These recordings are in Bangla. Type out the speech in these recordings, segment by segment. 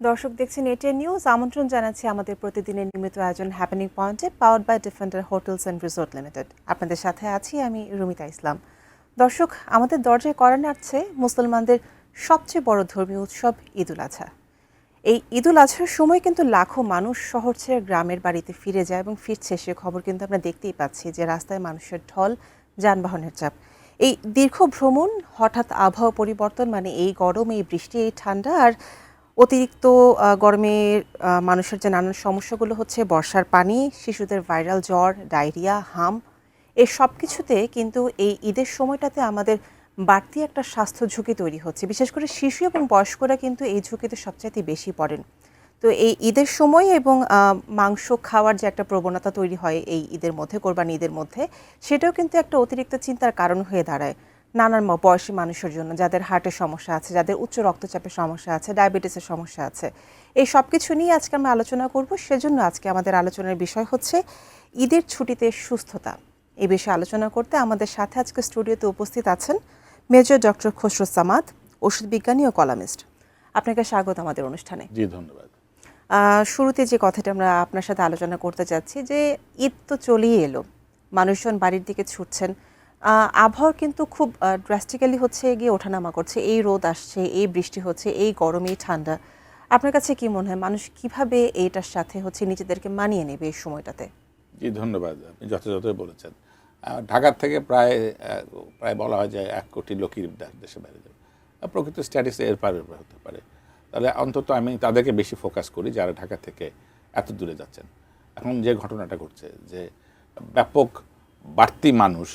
দর্শক দেখছেন এটিএন নিউজ। আমন্ত্রণ জানাচ্ছি আমাদের প্রতিদিনের নিয়মিত আয়োজন হ্যাপেনিং পয়েন্টে, powered by Defender Hotels and Resort Limited. আপনাদের সাথে আছি আমি রুমিতা ইসলাম। দর্শক, আমাদের দরজায় কড়া নাড়ছে মুসলমানদের সবচেয়ে বড় ধর্মীয় উৎসব ঈদ উল আজহা। এই ঈদ উল আজহার সময় কিন্তু লাখো মানুষ শহর ছেড়ে গ্রামের বাড়িতে ফিরে যায় এবং ফিরছে সে খবর কিন্তু আমরা দেখতেই পাচ্ছি, যে রাস্তায় মানুষের ঢল, যানবাহনের চাপ। এই দীর্ঘ ভ্রমণ, হঠাৎ আবহাওয়া পরিবর্তন, মানে এই গরম, এই বৃষ্টি, এই ঠান্ডা, আর অতিরিক্ত গরমে মানুষের যে নানান সমস্যাগুলো হচ্ছে, বর্ষার পানি, শিশুদের ভাইরাল জ্বর, ডায়রিয়া, হাম, এই সব কিছুতে কিন্তু এই ঈদের সময়টাতে আমাদের বাড়তি একটা স্বাস্থ্য ঝুঁকি তৈরি হচ্ছে। বিশেষ করে শিশু এবং বয়স্করা কিন্তু এই ঝুঁকিতে সবচাইতে বেশি পড়েন। তো এই ঈদের সময় এবং মাংস খাওয়ার যে একটা প্রবণতা তৈরি হয় এই ঈদের মধ্যে, কোরবানি ঈদের মধ্যে, সেটাও কিন্তু একটা অতিরিক্ত চিন্তার কারণ হয়ে দাঁড়ায় নানান বয়সী মানুষের জন্য, যাদের হার্টের সমস্যা আছে, যাদের উচ্চ রক্তচাপের সমস্যা আছে, ডায়াবেটিসের সমস্যা আছে। এই সব কিছু নিয়ে আজকে আমরা আলোচনা করব। সেজন্য আজকে আমাদের আলোচনার বিষয় হচ্ছে ঈদের ছুটিতে সুস্থতা। এই বিষয়ে আলোচনা করতে আমাদের সাথে আজকে স্টুডিওতে উপস্থিত আছেন মেজর ডক্টর খসরু সামাদ, ওষুধ বিজ্ঞানী ও কলামিস্ট। আপনাকে স্বাগত আমাদের অনুষ্ঠানে। জি, ধন্যবাদ। শুরুতে যে কথাটা আমরা আপনার সাথে আলোচনা করতে চাচ্ছি, যে ঈদ তো চলেই এলো, মানুষজন বাড়ির দিকে ছুটছেন, আবহাওয়া কিন্তু খুব ড্রাস্টিক্যালি হচ্ছে গিয়ে ওঠানামা করছে, এই রোদ আসছে, এই বৃষ্টি হচ্ছে, এই গরম, এই ঠান্ডা। আপনার কাছে কি মনে হয় মানুষ কিভাবে এইটার সাথে হচ্ছে নিজেদেরকে মানিয়ে নেবে এই সময়টাতে? জি, ধন্যবাদ। আপনি যথাযথই বলেছেন। ঢাকার থেকে প্রায় বলা হয় যে 1 কোটি লোকই দেশে বাইরে যাবে। প্রকৃত স্ট্যাটিস এর পারে হতে পারে। তাহলে অন্তত আমি তাদেরকে বেশি ফোকাস করি যারা ঢাকা থেকে এত দূরে যাচ্ছেন। এখন যে ঘটনাটা ঘটছে, যে ব্যাপক বাড়তি মানুষ,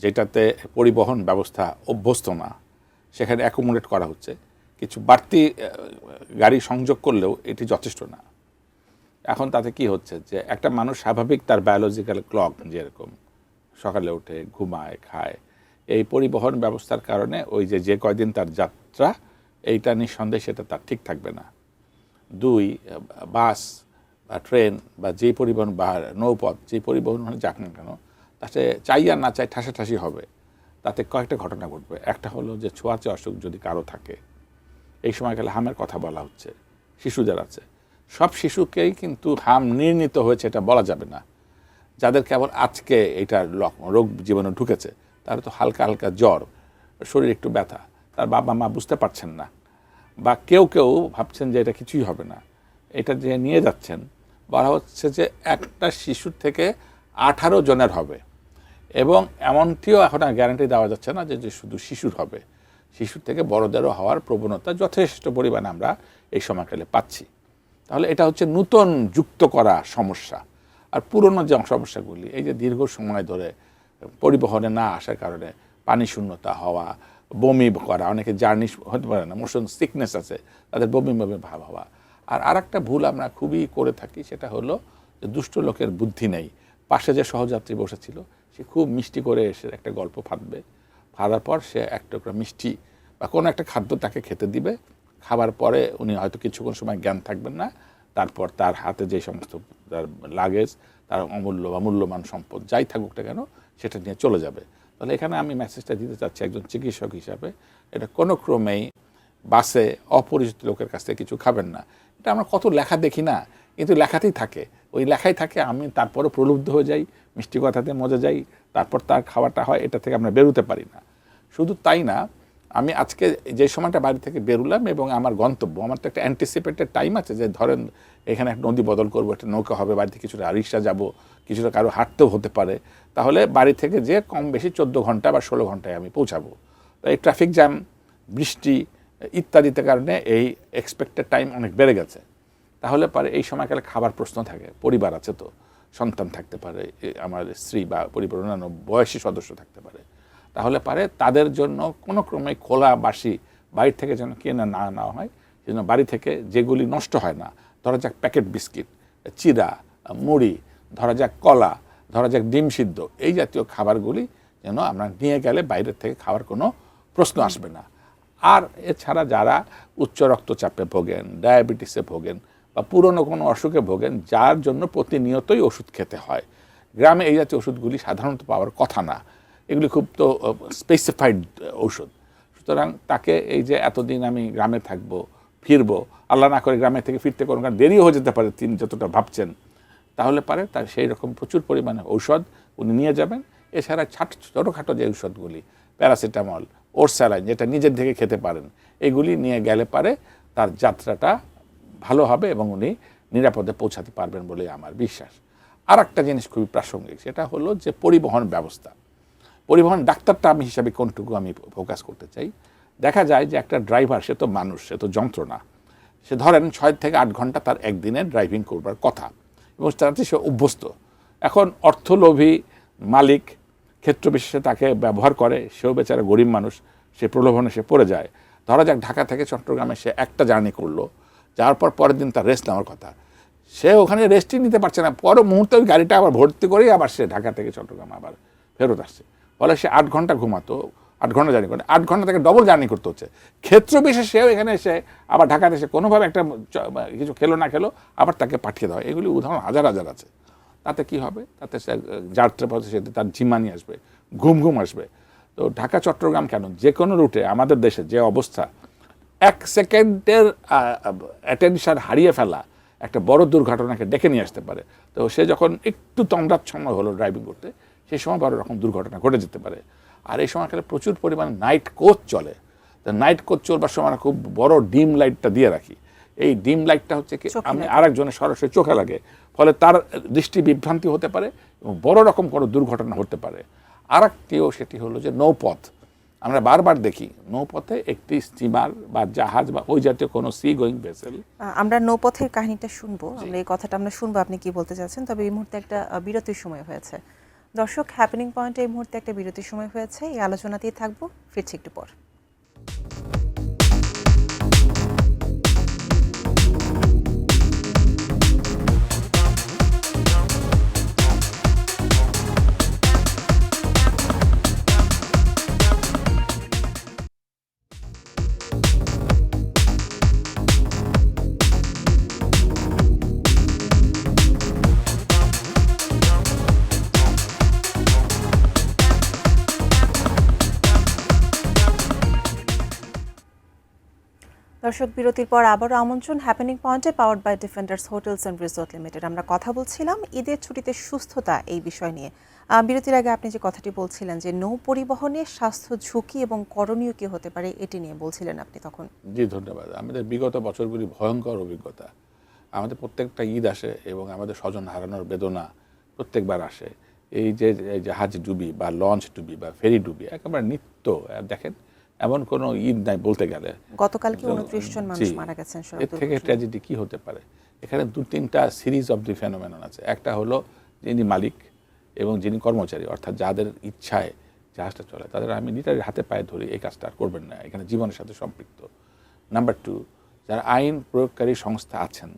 যেটাতে পরিবহন ব্যবস্থা অভ্যস্ত না, সেখানে অ্যাকোমোডেট করা হচ্ছে। কিছু বাড়তি গাড়ি সংযোগ করলেও এটি যথেষ্ট না। এখন তাতে কি হচ্ছে, যে একটা মানুষ স্বাভাবিক তার বায়োলজিক্যাল ক্লক যেরকম সকালে উঠে ঘুমায়, খায়, এই পরিবহন ব্যবস্থার কারণে ওই যে কয়দিন তার যাত্রা, এইটা নিঃসন্দেহে সেটা তার ঠিক থাকবে না। 2, বাস বা ট্রেন বা যে পরিবহন বা নৌপথ, যে পরিবহন যাক না কেন, তাতে চাই আর না চাই ঠাসাঠাসি হবে। তাতে কয়েকটা ঘটনা ঘটবে। একটা হলো যে ছোঁয়াচে অসুখ যদি কারো থাকে, এই সময়কালে হামের কথা বলা হচ্ছে, শিশু যারা আছে, সব শিশুকেই কিন্তু হাম নির্ণীত হয়েছে এটা বলা যাবে না। যাদের কেবল আজকে এইটার রোগ জীবাণু ঢুকেছে, তারা তো হালকা হালকা জ্বর, শরীর একটু ব্যথা, তার বাবা মা বুঝতে পারছেন না, বা কেউ কেউ ভাবছেন যে এটা কিছুই হবে না। এটা যে নিয়ে যাচ্ছেন, বলা হচ্ছে যে একটা শিশুর থেকে 18 জনের হবে, এবং এমনটিও এখন আর গ্যারান্টি দেওয়া যাচ্ছে না যে শুধু শিশুর হবে। শিশুর থেকে বড়দেরও হওয়ার প্রবণতা যথেষ্ট পরিমাণে আমরা এই সময়কালে পাচ্ছি। তাহলে এটা হচ্ছে নূতন যুক্ত করা সমস্যা। আর পুরনো যে সমস্যাগুলি, এই যে দীর্ঘ সময় ধরে পরিবহনে না আসার কারণে পানি শূন্যতা হওয়া, বমি করা, অনেকে জার্নি হতে পারে না, মোশন সিকনেস আছে, তাদের বমি বমি ভাব হওয়া। আর একটা ভুল আমরা খুবই করে থাকি, সেটা হলো যে দুষ্ট লোকের বুদ্ধি নেই। পাশে যে সহযাত্রী বসেছিল, সে খুব মিষ্টি করে এসে একটা গল্প ফাঁদবে, ফাঁদার পর সে এক টুকরা মিষ্টি বা কোনো একটা খাদ্য তাকে খেতে দিবে। খাবার পরে উনি হয়তো কিছুক্ষণ সময় জ্ঞান থাকবেন না, তারপর তার হাতে যে সমস্ত তার লাগেজ, তার অমূল্য বা মূল্যবান সম্পদ যাই থাকুক না কেন, সেটা নিয়ে চলে যাবে। তাহলে এখানে আমি মেসেজটা দিতে চাচ্ছি একজন চিকিৎসক হিসাবে, এটা কোনো ক্রমেই বাসে অপরিচিত লোকের কাছ থেকে কিছু খাবেন না। এটা আমরা কত লেখা দেখি না, কিন্তু লেখাতেই থাকে, ওই লেখাই থাকে। আমি তারপরে প্রলুব্ধ হয়ে যাই, মিষ্টি কথাতে মজা যাই, তারপর তার খাওয়াটা হয়, এটা থেকে আমরা বেরোতে পারি না। শুধু তাই না, আমি আজকে যে সময়টা বাড়ি থেকে বেরোলাম এবং আমার গন্তব্য, আমার তো একটা অ্যান্টিসিপেটেড টাইম আছে, যে ধরেন এখানে একটা নদী বদল করবো, একটা নৌকা হবে, বাড়ি থেকে কিছুটা রিক্সা যাবো, কিছুটা কারো হাঁটতেও হতে পারে, তাহলে বাড়ি থেকে যে কম বেশি 14 ঘন্টা বা 16 ঘন্টায় আমি পৌঁছাবো। তাই এই ট্রাফিক জ্যাম, বৃষ্টি ইত্যাদিতে কারণে এই এক্সপেক্টেড টাইম অনেক বেড়ে গেছে। তাহলে পরে এই সময়কালে খাবার প্রশ্ন থাকে, পরিবার আছে, তো সন্তান থাকতে পারে, আমার স্ত্রী বা পরিবার অন্যান্য বয়সী সদস্য থাকতে পারে। তাহলে পারে তাদের জন্য কোনো ক্রমে খোলা বাসি বাড়ি থেকে যেন কিনে না নেওয়া হয়, সেজন্য বাড়ি থেকে যেগুলি নষ্ট হয় না, ধরা যাক প্যাকেট বিস্কিট, চিড়া, মুড়ি, ধরা যাক কলা, ধরা যাক ডিম সিদ্ধ, এই জাতীয় খাবারগুলি যেন আমরা নিয়ে গেলে বাইরের থেকে খাওয়ার কোনো প্রশ্ন আসবে না। আর এছাড়া যারা উচ্চ রক্তচাপে ভোগেন, ডায়াবেটিসে ভোগেন, বা পুরনো কোনো অসুখে ভোগেন, যার জন্য প্রতিনিয়তই ওষুধ খেতে হয়, গ্রামে এই জাতীয় ওষুধগুলি সাধারণত পাওয়ার কথা না, এগুলি খুব তো স্পেসিফাইড ঔষধ। সুতরাং তাকে এই যে এতদিন আমি গ্রামে থাকবো, ফিরবো, আল্লাহ না করে গ্রামে থেকে ফিরতে কোনো দেরিও হয়ে যেতে পারে তিনি যতটা ভাবছেন, তাহলে পারে তার সেই রকম প্রচুর পরিমাণে ঔষধ উনি নিয়ে যাবেন। এছাড়া ছোটোখাটো যে ঔষধগুলি, প্যারাসিটামল, ওরস্যালাইন, যেটা নিজের থেকে খেতে পারেন, এগুলি নিয়ে গেলে পারে তার যাত্রাটা ভালো হবে এবং উনি নিরাপদে পৌঁছাতে পারবেন বলে আমার বিশ্বাস। আর একটা জিনিস খুবই প্রাসঙ্গিক, সেটা হলো যে পরিবহন ব্যবস্থা। পরিবহন ডাক্তারটা আমি হিসাবে কোনটুকু আমি ফোকাস করতে চাই। দেখা যায় যে একটা ড্রাইভার, সে তো মানুষ, সে তো যন্ত্র না। সে ধরেন 6 থেকে 8 ঘন্টা তার একদিনে ড্রাইভিং করবার কথা এবং তাতে সে অভ্যস্ত। এখন অর্থলোভী মালিক ক্ষেত্র বিশেষে তাকে ব্যবহার করে, সেও বেচারা গরিব মানুষ, সে প্রলোভনে সে পড়ে যায়। ধরা যাক ঢাকা থেকে চট্টগ্রামে সে একটা জার্নি করলো, যাওয়ার পর পরের দিন তার রেস্ট নেওয়ার কথা, সে ওখানে রেস্টই নিতে পারছে না। পর মুহূর্তে ওই গাড়িটা আবার ভর্তি করেই আবার সে ঢাকা থেকে চট্টগ্রাম আবার ফেরত আসছে। ফলে সে 8 ঘন্টা ঘুমাতো, 8 ঘন্টা জার্নি করে 8 ঘন্টা থেকে ডবল জার্নি করতে হচ্ছে। ক্ষেত্র বিশেষে সেও এখানে এসে আবার ঢাকাতে এসে কোনোভাবে একটা কিছু খেলো না খেলো আবার তাকে পাঠিয়ে দেওয়া, এগুলি উদাহরণ হাজার হাজার আছে। তাতে কি হবে? তাতে সে যাত্রা পথে সে তার ঝিমানি আসবে, ঘুম ঘুম আসবে। তো ঢাকা চট্টগ্রাম কেন, যে কোনো রুটে আমাদের দেশে যে অবস্থা, 1 সেকেন্ডের অ্যাটেনশন হারিয়ে ফেলা একটা বড় দুর্ঘটনাকে ডেকে নিয়ে আসতে পারে। তো সে যখন একটু তন্দ্রাচ্ছন্ন হলো ড্রাইভিং করতে, সেই সময় বড় রকম দুর্ঘটনা ঘটে যেতে পারে। আর এই সময়কালে প্রচুর পরিমাণে নাইট কোচ চলে। তো নাইট কোচ চলবার সময় আমরা খুব বড় ডিম লাইটটা দিয়ে রাখি। এই ডিম লাইটটা হচ্ছে কি, আমি আরেকজনের সরাসরি চোখে লাগে, ফলে তার দৃষ্টি বিভ্রান্তি হতে পারে এবং বড় রকম কোনো দুর্ঘটনা হতে পারে। আরেকটিও সেটি হলো যে নৌপথ। আমরা বারবার দেখি নৌপথে একটি স্টিমার বা জাহাজ বা ওই জাতীয় কোনো সি গোয়িং ভেসেল। আমরা নৌপথের কাহিনীটা শুনবো, আমরা এই কথাটা আমরা শুনবো আপনি কি বলতে চাচ্ছেন। তবে এই মুহূর্তে একটা বিরতির সময় হয়েছে। দর্শক, হ্যাপেনিং পয়েন্টে এই মুহূর্তে একটা বিরতির সময় হয়েছে, এই আলোচনাতেই থাকবো, ফিরছি একটু পর। দর্শক, বিরতির পর আবারও আমন্ত্রণ হ্যাপেনিং পয়েন্টে, powered by Defenders Hotels and Resort Limited. আমরা কথা বলছিলাম ঈদের ছুটিতে সুস্থতা এই বিষয় নিয়ে। বিরতির আগে আপনি যে কথাটি বলছিলেন যে নৌ পরিবহনে স্বাস্থ্য ঝুঁকি এবং করণীয় কি হতে পারে, এটি নিয়ে বলছিলেন আপনি তখন। জি ধন্যবাদ। আমাদের বিগত বছরগুলি ভয়ঙ্কর অভিজ্ঞতা। আমাদের প্রত্যেকটা ঈদ আসে এবং আমাদের স্বজন হারানোর বেদনা প্রত্যেকবার আসে। এই যে জাহাজ ডুবি বা লঞ্চ ডুবি বা ফেরি ডুবি একেবারে নিত্য। দেখেন এমন কোনো ঈদ নাই বলতে গেলে। গতকালকে 29 জন মানুষ মারা গেছেন। এর থেকে ট্র্যাজেডি কি হতে পারে? এখানে 2-3টা সিরিজ অফ দি ফেনোমেনন আছে। একটা হলো যিনি মালিক এবং যিনি কর্মচারী, অর্থাৎ যাদের ইচ্ছায় জাহাজটা চলে, তাদের আমি লিটারি হাতে পায়ে ধরি এই কাজটা আর করবেন না, এখানে জীবনের সাথে সম্পৃক্ত। নাম্বার 2, যারা আইন প্রয়োগকারী সংস্থা আছেন,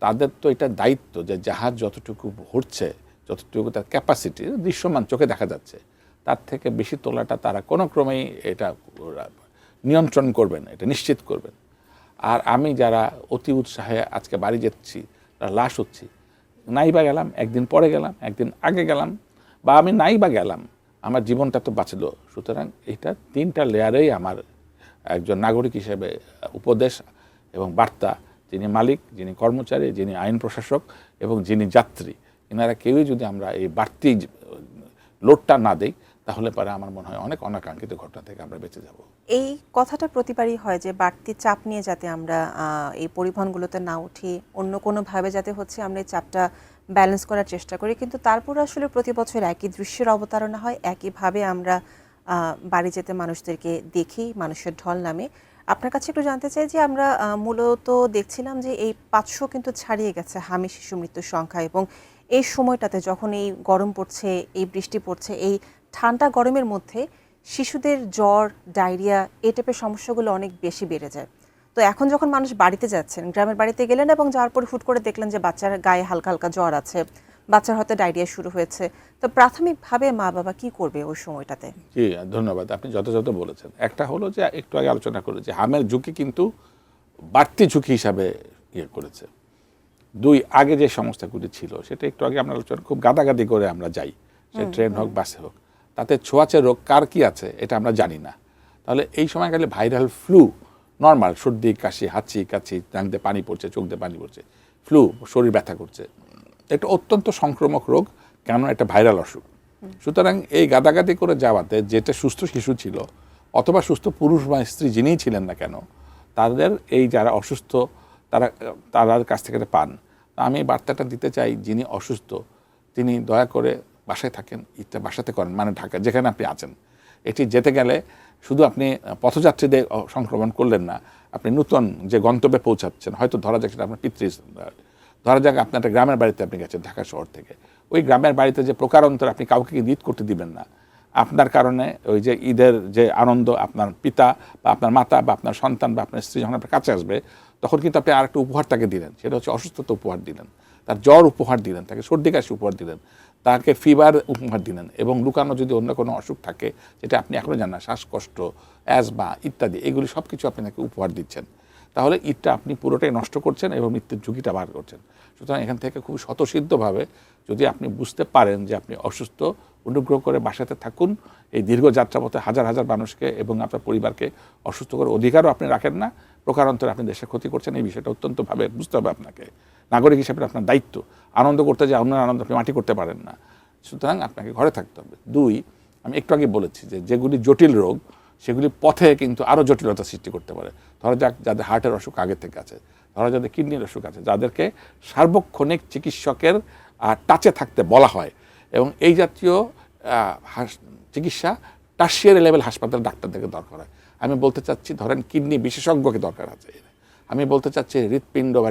তাদের তো এটা দায়িত্ব যে জাহাজ যতটুকু ভরছে, যতটুকু তার ক্যাপাসিটি দৃশ্যমান চোখে দেখা যাচ্ছে, তার থেকে বেশি তোলাটা তারা কোনো ক্রমেই এটা নিয়ন্ত্রণ করবেন, এটা নিশ্চিত করবেন। আর আমি যারা অতি উৎসাহে আজকে বাড়ি যাচ্ছি, তারা লাশ হচ্ছি, নাই বা গেলাম, একদিন পরে গেলাম, একদিন আগে গেলাম, বা আমি নাই বা গেলাম, আমার জীবনটা তো বাঁচলো। সুতরাং এটা 3টা লেয়ারেই আমার একজন নাগরিক হিসেবে উপদেশ এবং বার্তা, যিনি মালিক, যিনি কর্মচারী, যিনি আইন প্রশাসক এবং যিনি যাত্রী, এনারা কেউই যদি আমরা এই বাড়তি লোডটা না দেই, তাহলে পরে আমার মনে হয় অনেক অনাকাঙ্ক্ষিত ঘটনা থেকে আমরা বেঁচে যাব। এই কথাটা প্রতিবারই হয় যে বাড়তি চাপ নিয়ে যাতে আমরা এই পরিবহনগুলোতে না উঠি, অন্য কোনোভাবে যাতে হচ্ছে আমরা এই চাপটা ব্যালেন্স করার চেষ্টা করি, কিন্তু তারপর আসলে প্রতি বছর একই দৃশ্যের অবতারণা হয়, একইভাবে আমরা বাড়ি যেতে মানুষদেরকে দেখি, মানুষের ঢল নামে। আপনার কাছে একটু জানতে চাই যে আমরা মূলত দেখছিলাম যে এই 500 কিন্তু ছাড়িয়ে গেছে হামি শিশু মৃত্যুর সংখ্যা, এবং এই সময়টাতে যখন এই গরম পড়ছে, এই বৃষ্টি পড়ছে, এই ঠান্ডা গরমের মধ্যে শিশুদের জ্বর, ডায়রিয়া এই টাইপের সমস্যাগুলো অনেক বেশি বেড়ে যায়। তো এখন যখন মানুষ বাড়িতে যাচ্ছেন, গ্রামের বাড়িতে গেলেন এবং যাওয়ার পরে হুট করে দেখলেন যে বাচ্চার গায়ে হালকা হালকা জ্বর আছে, বাচ্চার হয়তো ডায়রিয়া শুরু হয়েছে, তো প্রাথমিকভাবে মা বাবা কি করবে ওই সময়টাতে? জি ধন্যবাদ, আপনি যথাযথ বলেছেন। একটা হলো যে একটু আগে আলোচনা করে যে হামের ঝুঁকি কিন্তু বাড়তি ঝুঁকি হিসাবে করেছে। 2, আগে যে সংস্থাগুলি ছিল সেটা একটু আগে আমরা আলোচনা, খুব গাদাগাদি করে আমরা যাই, সে ট্রেন হোক বাসে হোক, তাতে ছোঁয়াচে রোগ কার কি আছে এটা আমরা জানি না। তাহলে এই সময় গেলে ভাইরাল ফ্লু নর্মাল সর্দি কাশি হাঁচি কাশি, নাক দিয়ে পানি পড়ছে, চোখ দিয়ে পানি পড়ছে, ফ্লু, শরীর ব্যথা করছে, এটা অত্যন্ত সংক্রামক রোগ, কেন এটা ভাইরাল অসুখ। সুতরাং এই গাদাগাদি করে যাওয়াতে যেটা সুস্থ শিশু ছিল অথবা সুস্থ পুরুষ বা স্ত্রী যিনিই ছিলেন না কেন, তাদের এই যারা অসুস্থ তার কাছ থেকে পান। আমি বার্তাটা দিতে চাই, যিনি অসুস্থ তিনি দয়া করে বাসায় থাকেন, ঈদটা বাসাতে করেন, মানে ঢাকা যেখানে আপনি আছেন। এটি যেতে গেলে শুধু আপনি পথযাত্রীদের সংক্রমণ করলেন না, আপনি নতুন যে গন্তব্যে পৌঁছাচ্ছেন, হয়তো ধরা যাক সেটা আপনার ধরা যাক আপনার একটা গ্রামের বাড়িতে আপনি গেছেন ঢাকা শহর থেকে, ওই গ্রামের বাড়িতে যে প্রকারান্তর আপনি কাউকে ঈদ করতে দিবেন না, আপনার কারণে ওই যে ঈদের যে আনন্দ আপনার পিতা বা আপনার মাতা বা আপনার সন্তান বা আপনার স্ত্রী যখন আপনার কাছে আসবে, তখন কিন্তু আপনি আর একটা উপহার তাকে দিলেন, সেটা হচ্ছে অসুস্থতা উপহার দিলেন, তার জ্বর উপহার দিলেন, তাকে সর্দি কাশি উপহার দিলেন, তাকে ফিভার উপহার দিলেন, এবং লুকানো যদি অন্য কোনো অসুখ থাকে যেটা আপনি এখনও জানেন না, শ্বাসকষ্ট, অ্যাজমা ইত্যাদি, এগুলি সব কিছু আপনি তাকে উপহার দিচ্ছেন, তাহলে ঈদটা আপনি পুরোটাই নষ্ট করছেন এবং মৃত্যুর ঝুঁকিটা বার করছেন। সুতরাং এখান থেকে খুব স্বতঃসিদ্ধভাবে যদি আপনি বুঝতে পারেন যে আপনি অসুস্থ, অনুগ্রহ করে বাসাতে থাকুন। এই দীর্ঘ যাত্রাপথে হাজার হাজার মানুষকে এবং আপনার পরিবারকে অসুস্থ করে অধিকারও আপনি রাখেন না, প্রকারান্তরে আপনি দেশের ক্ষতি করছেন। এই বিষয়টা অত্যন্তভাবে বুঝতে হবে আপনাকে, নাগরিক হিসেবে আপনার দায়িত্ব। আনন্দ করতে যে অন্য আনন্দ আপনি মাটি করতে পারেন না, সুতরাং আপনাকে ঘরে থাকতে হবে। 2, আমি একটু আগে বলেছি যে যেগুলি জটিল রোগ সেগুলি পথে কিন্তু আরও জটিলতা সৃষ্টি করতে পারে। ধরা যাক যাদের হার্টের অসুখ আগে থেকে আছে, ধরা যাদের কিডনির অসুখ আছে, যাদেরকে সার্বক্ষণিক চিকিৎসকের টাচে থাকতে বলা হয়, এবং এই জাতীয় চিকিৎসা টার্সিয়ারি লেভেল হাসপাতালে ডাক্তারদেরকে দরকার হয়। আমি বলতে চাচ্ছি ধরেন কিডনি বিশেষজ্ঞকে দরকার আছে, আমি বলতে চাচ্ছি হৃৎপিণ্ড বা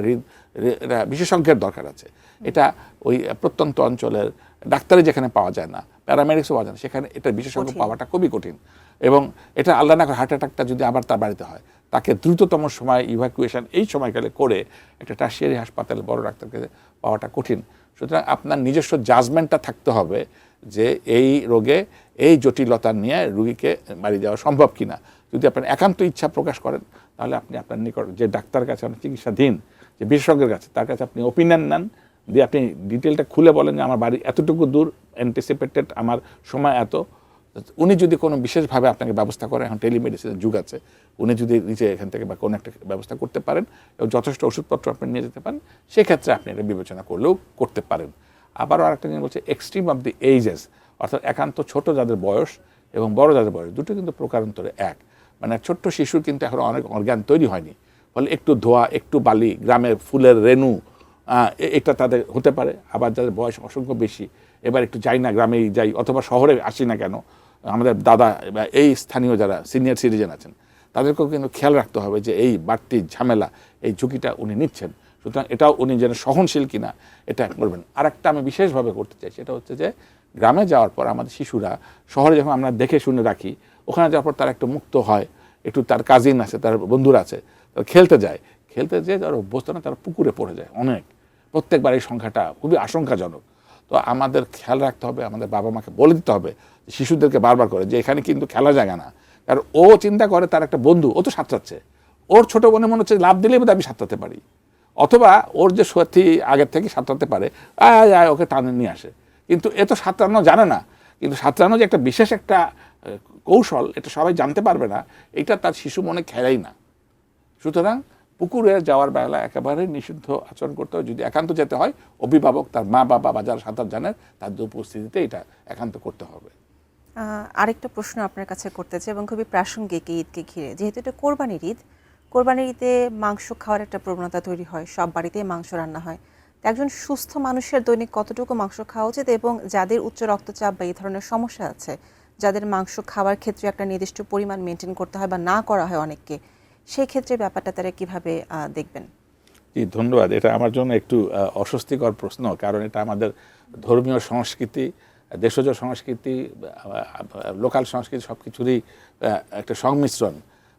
বিশেষজ্ঞের দরকার আছে। এটা ওই প্রত্যন্ত অঞ্চলের ডাক্তারে যেখানে পাওয়া যায় না, প্যারামেডিক্সও পাওয়া যায় না, সেখানে এটা বিশেষজ্ঞ পাওয়াটা খুবই কঠিন। এবং এটা আল্লাহ না করে হার্ট অ্যাটাকটা যদি আবার তার বাড়িতে হয়, তাকে দ্রুততম সময় ইভ্যাকুয়েশন এই সময়কালে করে একটা টার্সিয়ারি হাসপাতালে বড় ডাক্তারকে পাওয়াটা কঠিন। সুতরাং আপনার নিজস্ব জাজমেন্টটা থাকতে হবে যে এই রোগে এই জটিলতা নিয়ে রুগীকে বাড়ি যাওয়া সম্ভব কিনা। যদি আপনার একান্ত ইচ্ছা প্রকাশ করেন, তাহলে আপনি আপনার নিকট যে ডাক্তার কাছে আপনি চিকিৎসাধীন, যে বিশেষজ্ঞের কাছে, তার কাছে আপনি ওপিনিয়ন নেন, দিয়ে আপনি ডিটেলটা খুলে বলেন যে আমার বাড়ি এতটুকু দূর, অ্যান্টিসিপেটেড আমার সময় এত। উনি যদি কোনো বিশেষভাবে আপনাকে ব্যবস্থা করেন, এখন টেলিমেডিসিনের যুগ আছে, উনি যদি নিজে এখান থেকে বা কোনো একটা ব্যবস্থা করতে পারেন এবং যথেষ্ট ওষুধপত্র আপনি নিয়ে যেতে পারেন, সেক্ষেত্রে আপনি এটা বিবেচনা করলেও করতে পারেন। আবারও আরেকটা জিনিস বলছে এক্সট্রিম অফ দি এইজেস, অর্থাৎ একান্ত ছোট যাদের বয়স এবং বড় যাদের বয়স, দুটো কিন্তু প্রকারান্তরে এক। মানে ছোট্ট শিশুর কিন্তু এখন অনেক অর্গান তৈরি হয়নি, ফলে একটু ধোয়া, একটু বালি, গ্রামের ফুলের রেণু, এটা তাদের হতে পারে। আবার যাদের বয়স অসংখ্য বেশি, এবার একটু যাই না, গ্রামেই যাই অথবা শহরে আসি না কেন, আমাদের দাদা বা এই স্থানীয় যারা সিনিয়র সিটিজেন আছেন, তাদেরকেও কিন্তু খেয়াল রাখতে হবে যে এই বাড়তি ঝামেলা, এই ঝুঁকিটা উনি নিচ্ছেন। সুতরাং এটাও উনি যেন সহনশীল কিনা এটা করবেন। আর একটা আমি বিশেষভাবে করতে চাই, সেটা হচ্ছে যে গ্রামে যাওয়ার পর আমাদের শিশুরা, শহরে যখন আমরা দেখে শুনে রাখি, ওখানে যাওয়ার পর তারা একটু মুক্ত হয়, একটু তার কাজিন আছে, তার বন্ধুরা আছে, তারা খেলতে যায়, তারা অভ্যস্ত না, তারা পুকুরে পড়ে যায় অনেক। প্রত্যেকবার এই সংখ্যাটা খুবই আশঙ্কাজনক। তো আমাদের খেয়াল রাখতে হবে, আমাদের বাবা মাকে বলে দিতে হবে শিশুদেরকে বারবার করে যে এখানে কিন্তু খেলা জায়গা না। কারণ ও চিন্তা করে তার একটা বন্ধু, ও তো সাঁতরাচ্ছে, ওর ছোটো বোনের মনে হচ্ছে লাভ দিলেই বোধহয় আমি সাঁতরাতে পারি, অথবা ওর যে সাথী আগের থেকে সাঁতরাতে পারে, আয় ওকে টানে নিয়ে আসে। কিন্তু এ তো সাঁতরানো জানে না, কিন্তু সাঁতরানো যে একটা বিশেষ একটা কৌশল, এটা সবাই জানতে পারবে না, এটা তার শিশু মনে খেলাই না। সুতরাং পুকুরে যাওয়ার বেলা একেবারে নিষিদ্ধ আচরণ করতে হয়। যদি একান্ত যেতে হয়, অভিভাবক, তার মা বাবা বা যারা সাঁতার জানেন, তাদের উপস্থিতিতে এটা একান্ত করতে হবে। আরেকটা প্রশ্ন আপনার কাছে করতে চাই, এবং খুবই প্রাসঙ্গিক ঈদকে ঘিরে। যেহেতু এটা কোরবানির ঈদ, কোরবানির ঈদে মাংস খাওয়ার একটা প্রবণতা তৈরি হয়, সব বাড়িতেই মাংস রান্না হয়। তো একজন সুস্থ মানুষের দৈনিক কতটুকু মাংস খাওয়া উচিত, এবং যাদের উচ্চ রক্তচাপ বা এই ধরনের সমস্যা আছে, যাদের মাংস খাওয়ার ক্ষেত্রে একটা নির্দিষ্ট পরিমাণ মেনটেন করতে হয় বা না করা হয় অনেককে, সেই ক্ষেত্রে ব্যাপারটা তারা কিভাবে দেখবেন? জি, ধন্যবাদ। এটা আমার জন্য একটু অস্বস্তিকর প্রশ্ন, কারণ এটা আমাদের ধর্মীয় সংস্কৃতি, দেশজ সংস্কৃতি, লোকাল সংস্কৃতি সব কিছুরই একটা সংমিশ্রণ।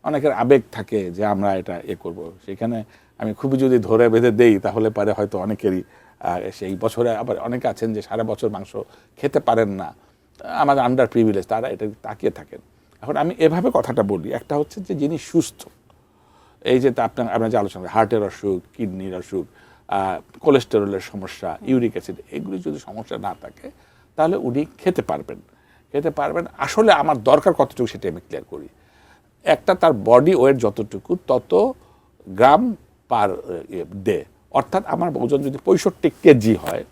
অনেকের আবেগ থাকে যে আমরা এটা করব, সেখানে আমি খুবই যদি ধরে বেঁধে দেই তাহলে পারে হয়তো অনেকেরই সেই বছরে, আবার অনেকে আছেন যে সারা বছর মাংস খেতে পারেন না, আমাদের আন্ডার প্রিভিলেজ, তারা এটা তাকিয়ে থাকেন। এখন আমি এভাবে কথাটা বলি, একটা হচ্ছে যে যিনি সুস্থ, এই যে আপনার যে আলোচনা, হার্টের অসুখ, কিডনির অসুখ, কোলেস্টেরলের সমস্যা, ইউরিক অ্যাসিড, এগুলি যদি সমস্যা না থাকে, তাহলে উনি খেতে পারবেন। আসলে আমার দরকার কতটুকু সেটা আমি ক্লিয়ার করি। একটা তার বডি ওয়েট যতটুকু তত গ্রাম পার ডে, অর্থাৎ আমার ওজন যদি 65 কেজি হয়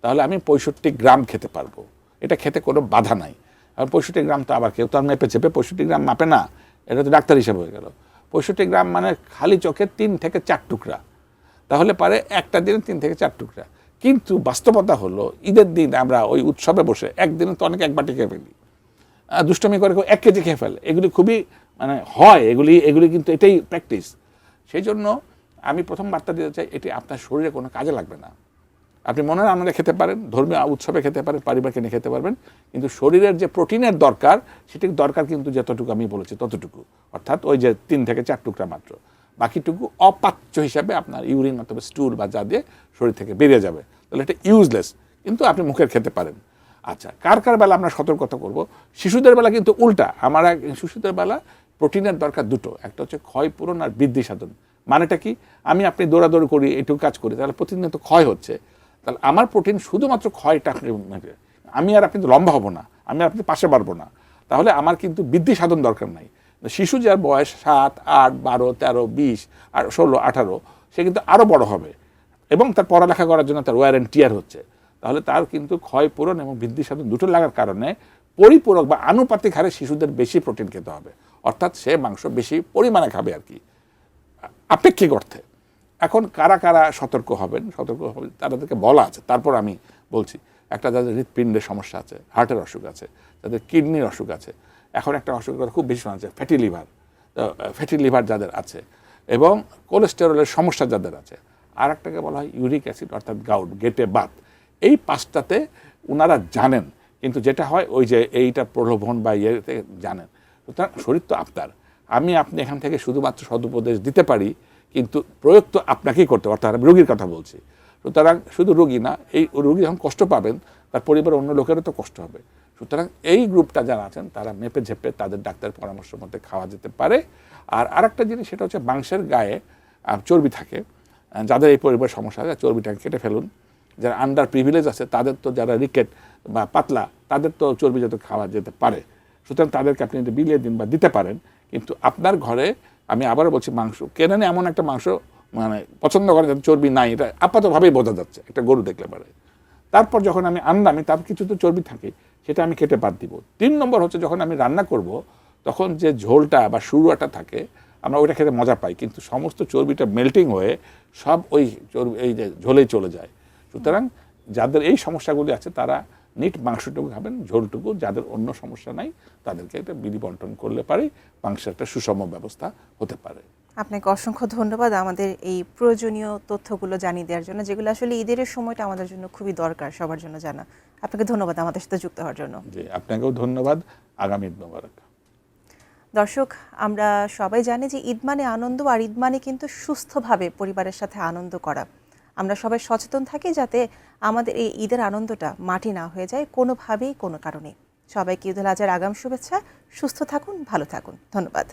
তাহলে আমি 65 গ্রাম খেতে পারবো। এটা খেতে কোনো বাধা নাই। আর 65 গ্রাম তো আবার কেউ তো আর মেপে চেপে 65 গ্রাম মাপে না, এটা তো ডাক্তার হিসেবে হয়ে গেল। 65 গ্রাম মানে খালি চোখে 3 থেকে 4 টুকরা, তাহলে পারে একটা দিনে 3 থেকে 4 টুকরা। কিন্তু বাস্তবতা হলো ঈদের দিন আমরা ওই উৎসবে বসে একদিনে তো অনেকে এক বাটি খেয়ে ফেলি, দুষ্টমি করে কেউ 1 কেজি খেয়ে ফেলে, এগুলি খুবই মানে হয়, এগুলি কিন্তু এটাই প্র্যাকটিস। সেই জন্য আমি প্রথম বার্তা দিতে চাই, এটি আপনার শরীরে কোনো কাজে লাগবে না। আপনি মনের আনন্দে খেতে পারেন, ধর্মীয় উৎসবে খেতে পারেন, পারিবারিক নিয়ে খেতে পারবেন, কিন্তু শরীরের যে প্রোটিনের দরকার সেটি দরকার কিন্তু যতটুকু আমি বলেছি ততটুকু, অর্থাৎ ওই যে 3 থেকে 4 টুকরা মাত্র। বাকিটুকু অপাচ্য হিসাবে আপনার ইউরিন অথবা স্টুল বা যা দিয়ে শরীর থেকে বেরিয়ে যাবে, তাহলে এটা ইউজলেস, কিন্তু আপনি মুখের খেতে পারেন। আচ্ছা, কার কার বেলা আমরা সতর্কতা করব? শিশুদের বেলা কিন্তু উল্টা। আমার শিশুদের বেলা প্রোটিনের দরকার দুটো, একটা হচ্ছে ক্ষয় পূরণ আর বৃদ্ধি সাধন। মানেটা কি? আপনি দৌড়াদৌড়ি করি, এইটুকু কাজ করি, তাহলে প্রতিনিয়ত ক্ষয় হচ্ছে, তাহলে আমার প্রোটিন শুধুমাত্র ক্ষয়টা আমি আর আপনি তো লম্বা হব না, আমি আর আপনি পাশে বাড়বো না, তাহলে আমার কিন্তু বৃদ্ধি সাধন দরকার নাই। শিশু যার বয়স 7, 8, 12, 13, 20 আর 16, 18, সে কিন্তু আরও বড় হবে এবং তার পড়ালেখা করার জন্য তার ওয়্যার অ্যান্ড টিয়ার হচ্ছে, তাহলে তার কিন্তু ক্ষয় পূরণ এবং বৃদ্ধি সাধন দুটো লাগার কারণে পরিপূরক বা আনুপাতিক হারে শিশুদের বেশি প্রোটিন খেতে হবে, অর্থাৎ সে মাংস বেশি পরিমাণে খাবে আর কি, আপেক্ষিক অর্থে। এখন কারা কারা সতর্ক হবেন তাদেরকে বলা আছে, তারপর আমি বলছি। একটা যাদের হৃৎপিণ্ডের সমস্যা আছে, হার্টের অসুখ আছে, যাদের কিডনির অসুখ আছে, এখন একটা অসুখ খুব বেশি শোনা যাচ্ছে ফ্যাটি লিভার, ফ্যাটি লিভার যাদের আছে, এবং কোলেস্টেরলের সমস্যা যাদের আছে, আর একটাকে বলা হয় ইউরিক অ্যাসিড অর্থাৎ গাউট, গেটে বাত। এই 5টাতে ওনারা জানেন, কিন্তু যেটা হয় ওই যে এইটা প্রলোভন বা ইয়েতে জানেন। সুতরাং শরীর তো আপনার, আপনি এখান থেকে শুধুমাত্র সদুপদেশ দিতে পারি, কিন্তু প্রয়োগ তো আপনাকেই করতে, অর্থাৎ আমি রোগীর কথা বলছি। সুতরাং শুধু রোগী না, এই রোগী যখন কষ্ট পাবেন তার পরিবারের অন্য লোকেরও তো কষ্ট হবে। সুতরাং এই গ্রুপটা যারা আছেন তারা মেপে ঝেপে তাদের ডাক্তার পরামর্শের মধ্যে খাওয়া যেতে পারে। আর আরেকটা জিনিস, সেটা হচ্ছে মাংসের গায়ে চর্বি থাকে, যাদের এই পরিবারের সমস্যা আছে চর্বিটাকে কেটে ফেলুন। যারা আন্ডার প্রিভিলেজ আছে তাদের তো, যারা রিকেট বা পাতলা, তাদের তো চর্বি যাতে খাওয়া যেতে পারে, সুতরাং তাদেরকে আপনি বিলিয়ে দিন বা দিতে পারেন। কিন্তু আপনার ঘরে, আমি আবারও বলছি, মাংস কেনেন এমন একটা মাংস মানে পছন্দ করেন যাতে চর্বি নাই, এটা আপাতভাবেই বোঝা যাচ্ছে একটা গরু দেখলে পারে। তারপর যখন আমি আনলাম, তার কিছু তো চর্বি থাকে, সেটা আমি কেটে বাদ দিব। 3 নম্বর হচ্ছে, যখন আমি রান্না করব তখন যে ঝোলটা বা শুরুয়াটা থাকে, আমরা ওইটা খেতে মজা পাই, কিন্তু সমস্ত চর্বিটা মেল্টিং হয়ে সব ওই চর্বি এই যে ঝোলেই চলে যায়। সুতরাং যাদের এই সমস্যাগুলি আছে তারা নিট মাংসটুকু খাবেন, ঝোলটুকু। যাদের অন্য সমস্যা নাই তাদেরকে এটা বিলি বন্টন করলে পারে মাংসের একটা সুষম ব্যবস্থা হতে পারে। আপনাকে অসংখ্য ধন্যবাদ আমাদের এই প্রয়োজনীয় তথ্যগুলো জানিয়ে দেওয়ার জন্য, যেগুলো আসলে ঈদের সময়টা আমাদের জন্য খুবই দরকার সবার জন্য জানা। আপনাকে ধন্যবাদ আমাদের সাথে যুক্ত হওয়ার জন্য। জি, আপনাকেও ধন্যবাদ। আগামী ঈদ মোবারক। দর্শক, আমরা সবাই জানি যে ঈদ মানে আনন্দ, আর ঈদ মানে কিন্তু সুস্থভাবে পরিবারের সাথে আনন্দ করা। আমরা সবাই সচেতন থাকি যাতে আমাদের এই ঈদের আনন্দটা মাটি না হয়ে যায় কোনোভাবেই, কোনো কারণে। সবাইকে ঈদুল আজহার আগাম শুভেচ্ছা। সুস্থ থাকুন, ভালো থাকুন। ধন্যবাদ।